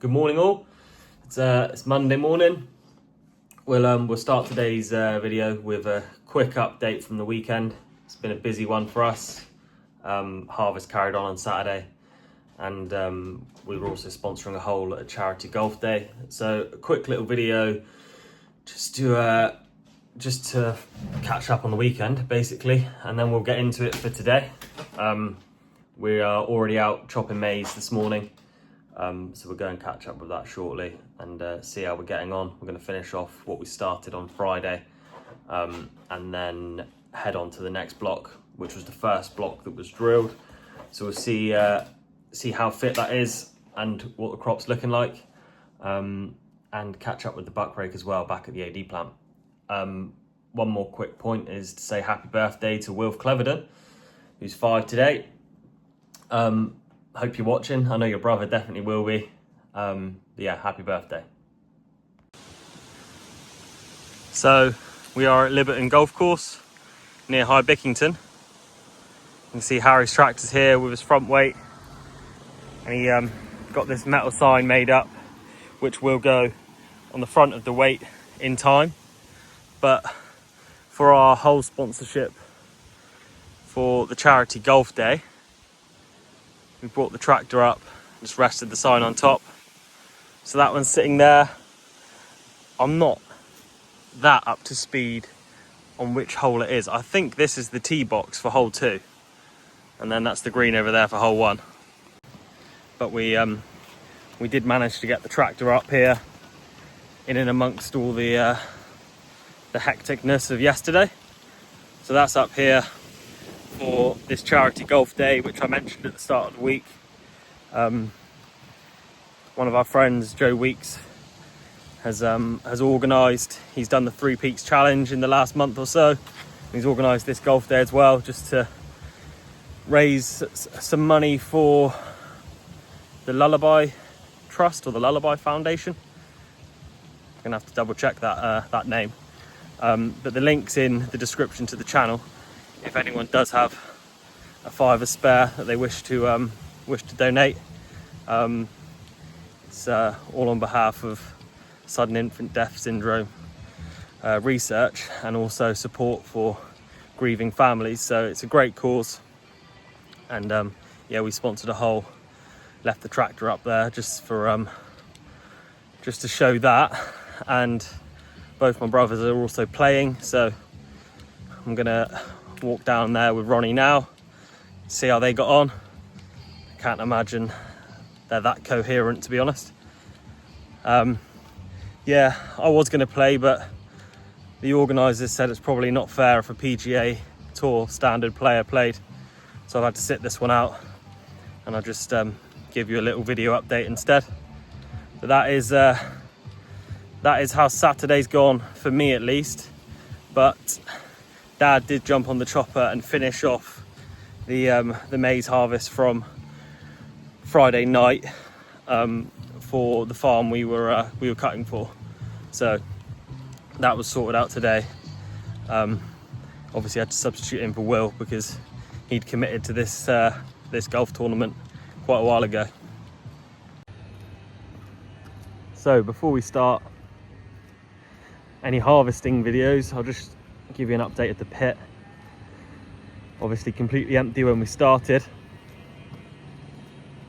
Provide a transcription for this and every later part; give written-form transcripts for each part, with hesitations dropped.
Good morning all. It's Monday morning. We'll start today's video with a quick update from the weekend. It's been a busy one for us. Harvest carried on Saturday, and we were also sponsoring a hole at a charity golf day. So a quick little video just to catch up on the weekend basically, and then we'll get into it for today. We are already out chopping maize this morning. So we'll go and catch up with that shortly and see how we're getting on. We're going to finish off what we started on Friday, and then head on to the next block, which was the first block that was drilled. So we'll see how fit that is and what the crop's looking like, and catch up with the buck rake as well back at the AD plant. One more quick point is to say happy birthday to Wilf Cleverden, who's 5 today. Hope you're watching. I know your brother definitely will be. Yeah, happy birthday. So we are at Liberton Golf Course near High Bickington. You can see Harry's tractor's here with his front weight, and he got this metal sign made up which will go on the front of the weight in time. But for our whole sponsorship for the charity golf day, we brought the tractor up, just rested the sign on top. So that one's sitting there. I'm not that up to speed on which hole it is. I think this is the tee box for hole 2. And then that's the green over there for hole 1. But we did manage to get the tractor up here in and amongst all the hecticness of yesterday. So that's up here for this charity golf day, which I mentioned at the start of the week. One of our friends, Joe Weeks, has organised. He's done the 3 Peaks challenge in the last month or so. He's organised this golf day as well, just to raise some money for the Lullaby Trust or the Lullaby Foundation. I'm gonna have to double check that name. But the link's in the description to the channel if anyone does have a £5 spare that they wish to donate. It's all on behalf of sudden infant death syndrome research, and also support for grieving families. So it's a great cause, and yeah, we sponsored a hole, left the tractor up there just for just to show that. And both my brothers are also playing, so I'm gonna walk down there with Ronnie now, see how they got on. Can't imagine they're that coherent, to be honest. Yeah, I was going to play, but the organisers said it's probably not fair if a PGA Tour standard player played, so I've had to sit this one out, and I'll just give you a little video update instead. But that is how Saturday's gone for me, at least. But Dad did jump on the chopper and finish off the maize harvest from Friday night for the farm we were cutting for. So that was sorted out today. Obviously I had to substitute in for Will because he'd committed to this golf tournament quite a while ago. So before we start any harvesting videos, I'll just give you an update of the pit. Obviously completely empty when we started.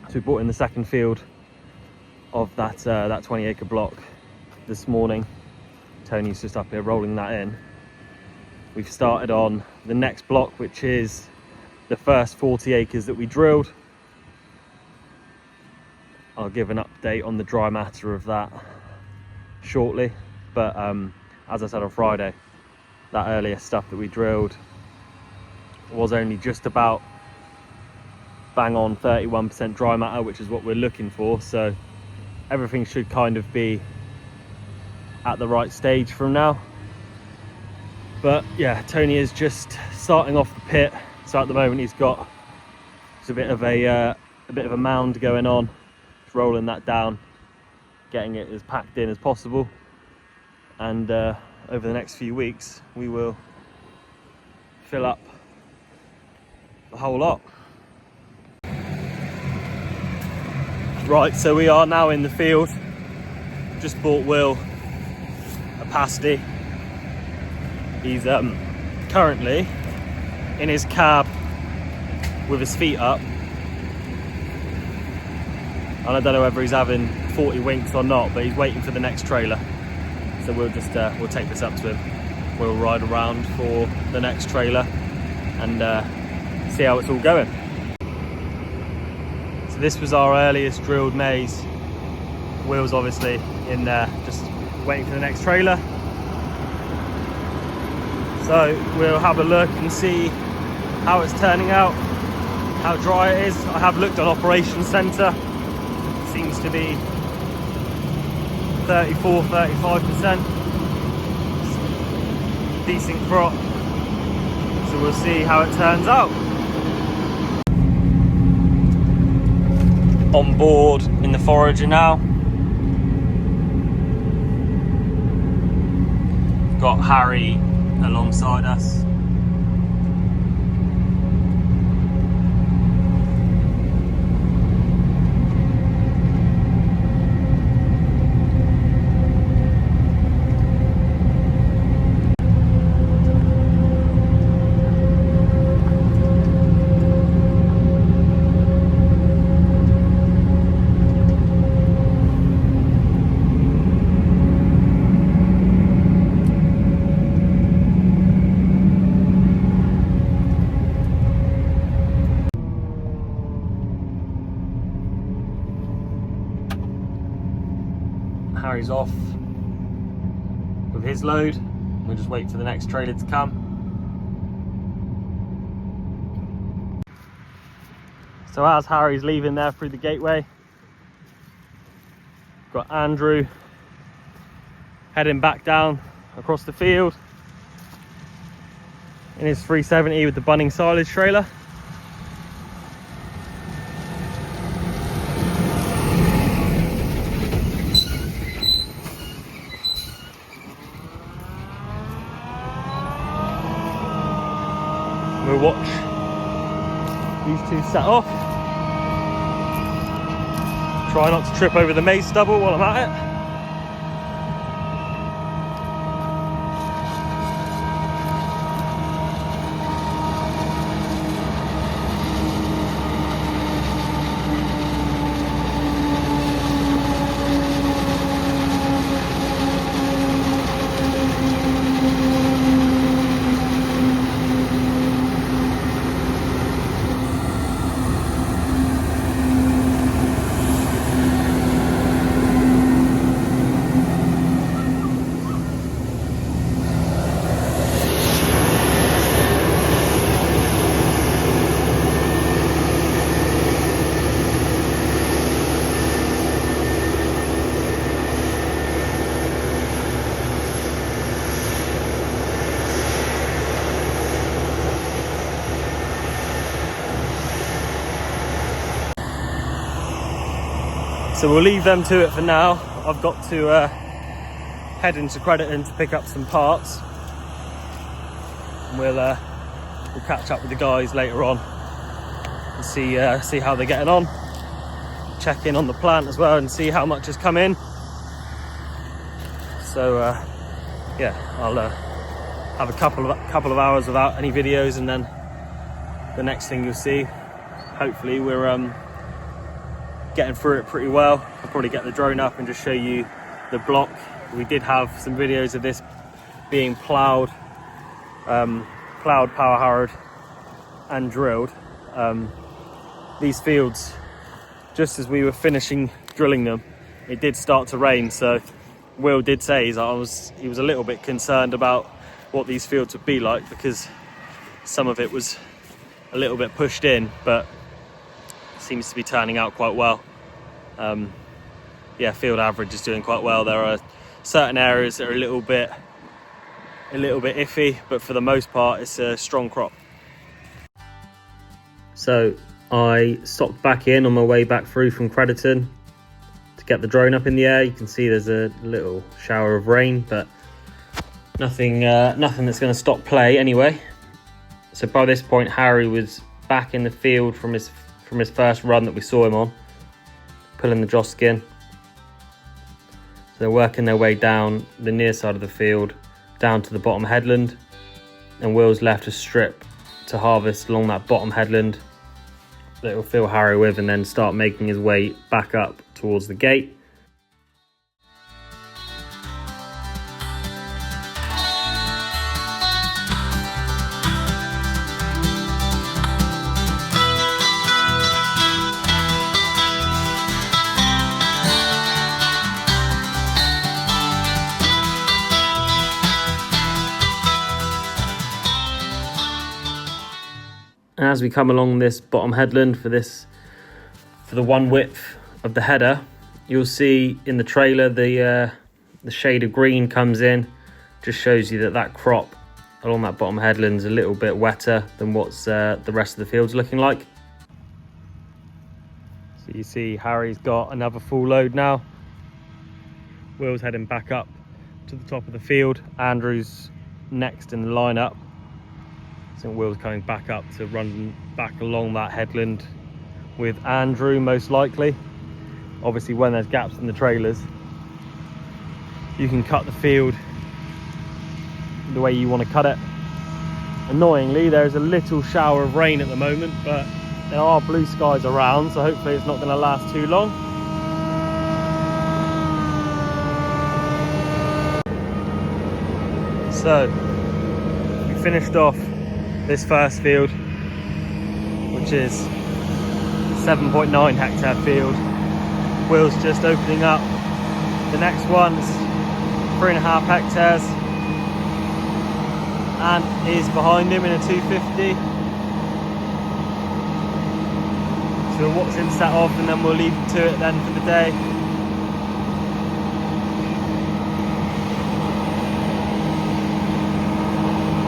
So we brought in the second field of that 20 acre block this morning. Tony's just up here rolling that in. We've started on the next block, which is the first 40 acres that we drilled. I'll give an update on the dry matter of that shortly, but as I said on Friday, that earlier stuff that we drilled was only just about bang on 31% dry matter, which is what we're looking for. So everything should kind of be at the right stage from now. But yeah, Tony is just starting off the pit. So at the moment he's got just a bit of a mound going on, just rolling that down, getting it as packed in as possible. And over the next few weeks we will fill up the whole lot. Right, so we are now in the field. Just bought Will a pasty. He's currently in his cab with his feet up. And I don't know whether he's having 40 winks or not, but he's waiting for the next trailer. So we'll just we'll take this up to him. We'll ride around for the next trailer and see how it's all going. So this was our earliest drilled maize. Will's obviously in there just waiting for the next trailer. So we'll have a look and see how it's turning out, how dry it is. I have looked on Operations Centre. Seems to be 34-35%. Decent crop. So we'll see how it turns out. On board in the forager now. Got Harry alongside us. Harry's off with his load. We'll just wait for the next trailer to come. So as Harry's leaving there through the gateway, got Andrew heading back down across the field in his 370 with the Bunning silage trailer. We'll watch these two set off. Try not to trip over the maize stubble while I'm at it. So we'll leave them to it for now. I've got to head into Crediton to pick up some parts. And we'll catch up with the guys later on and see how they're getting on. Check in on the plant as well and see how much has come in. So yeah, I'll have a couple of hours without any videos, and then the next thing you'll see, hopefully we're getting through it pretty well. I'll probably get the drone up and just show you the block. We did have some videos of this being ploughed, power harrowed and drilled. These fields, just as we were finishing drilling them, it did start to rain. So Will did say he was a little bit concerned about what these fields would be like, because some of it was a little bit pushed in, but seems to be turning out quite well. Yeah, field average is doing quite well. There are certain areas that are a little bit iffy, but for the most part it's a strong crop. So I stopped back in on my way back through from Crediton to get the drone up in the air. You can see there's a little shower of rain, but nothing that's going to stop play anyway. So by this point Harry was back in the field from his first run that we saw him on, pulling the Joskin. So they're working their way down the near side of the field, down to the bottom headland, and Will's left a strip to harvest along that bottom headland that he'll fill Harry with, and then start making his way back up towards the gate. And as we come along this bottom headland for the one width of the header, you'll see in the trailer the shade of green comes in. Just shows you that crop along that bottom headland is a little bit wetter than what's the rest of the field's looking like. So you see Harry's got another full load now. Will's heading back up to the top of the field. Andrew's next in the lineup. I think Will's coming back up to run back along that headland with Andrew, most likely. Obviously, when there's gaps in the trailers, you can cut the field the way you want to cut it. Annoyingly, there's a little shower of rain at the moment, but there are blue skies around, so hopefully it's not going to last too long. So, we finished off this first field, which is 7.9 hectare field. Will's just opening up the next one. It's 3.5 hectares, and is behind him in a 250. So we'll watch him set off, and then we'll leave him to it then for the day.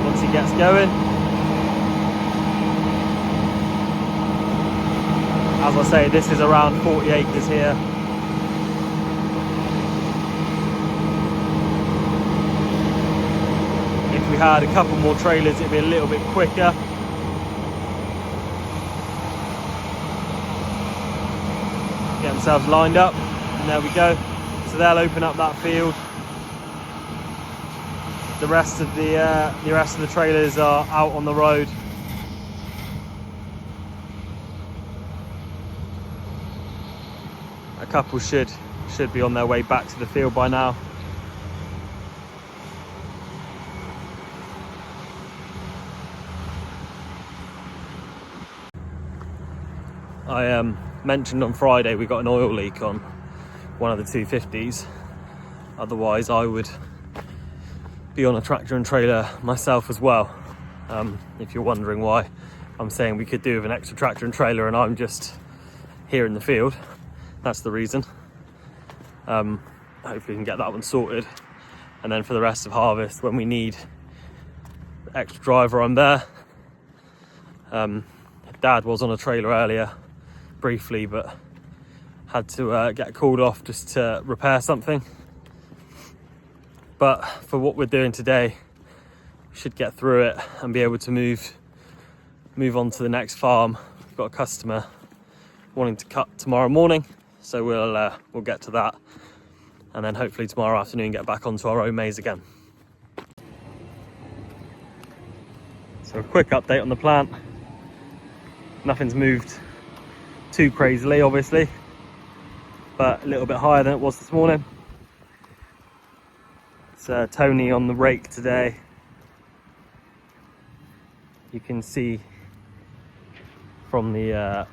Once he gets going. As I say, this is around 40 acres here. If we had a couple more trailers, it'd be a little bit quicker. Get themselves lined up, and there we go. So they'll open up that field. The rest of the trailers are out on the road. A couple should be on their way back to the field by now. I mentioned on Friday we got an oil leak on one of the 250s. Otherwise I would be on a tractor and trailer myself as well. If you're wondering why I'm saying we could do with an extra tractor and trailer and I'm just here in the field, that's the reason. Hopefully we can get that one sorted, and then for the rest of harvest, when we need the extra driver, I'm there. Dad was on a trailer earlier briefly, but had to get called off just to repair something. But for what we're doing today, we should get through it and be able to move on to the next farm. We've got a customer wanting to cut tomorrow morning, so we'll get to that, and then hopefully tomorrow afternoon get back onto our own maize again. So a quick update on the plant. Nothing's moved too crazily, obviously, but a little bit higher than it was this morning. It's Tony on the rake today. You can see from the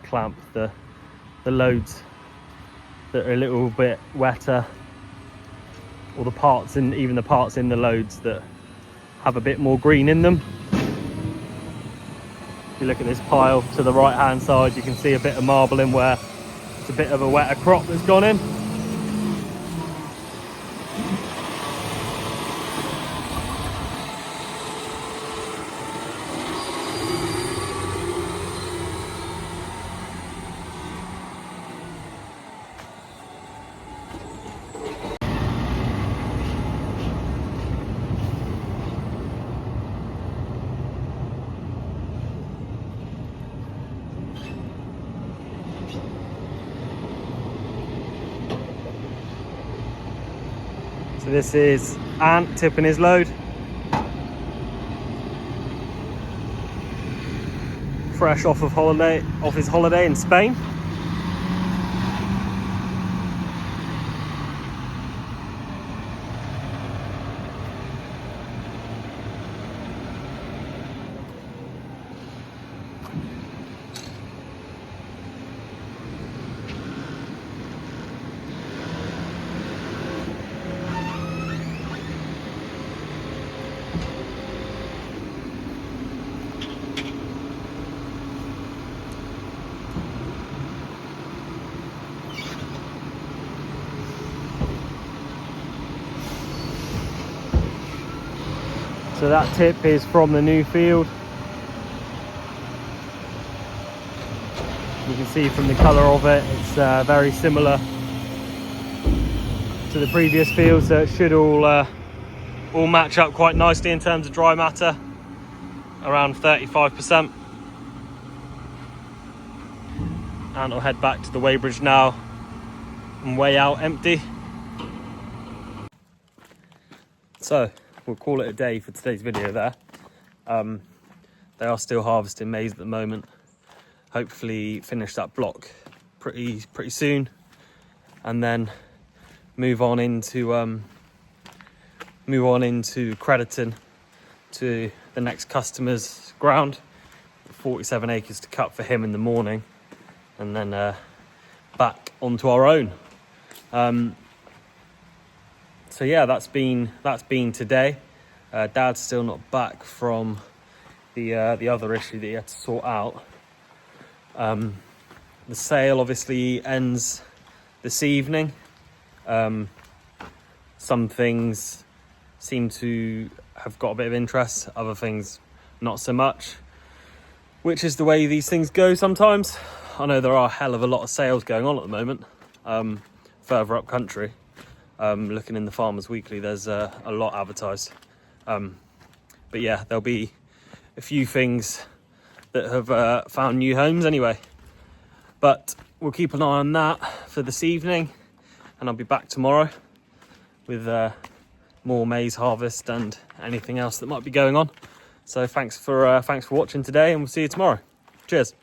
clamp the loads that are a little bit wetter, or even the parts in the loads that have a bit more green in them. If you look at this pile to the right hand side, you can see a bit of marbling where it's a bit of a wetter crop that's gone in. So this is Ant tipping his load. Fresh off his holiday in Spain. So that tip is from the new field. You can see from the colour of it, it's very similar to the previous field, so it should all match up quite nicely in terms of dry matter, around 35%. And I'll head back to the weighbridge now and weigh out empty. So we'll call it a day for today's video there. They are still harvesting maize at the moment. Hopefully finish that block pretty soon, and then move on into crediting to the next customer's ground. 47 acres to cut for him in the morning, and then back onto our own. So yeah, that's been today. Dad's still not back from the other issue that he had to sort out. The sale obviously ends this evening. Some things seem to have got a bit of interest, other things not so much, which is the way these things go sometimes. I know there are a hell of a lot of sales going on at the moment, further up country. Looking in the Farmers Weekly, there's a lot advertised. But yeah, there'll be a few things that have found new homes anyway. But we'll keep an eye on that for this evening, and I'll be back tomorrow with more maize harvest and anything else that might be going on. So thanks for watching today, and we'll see you tomorrow. Cheers.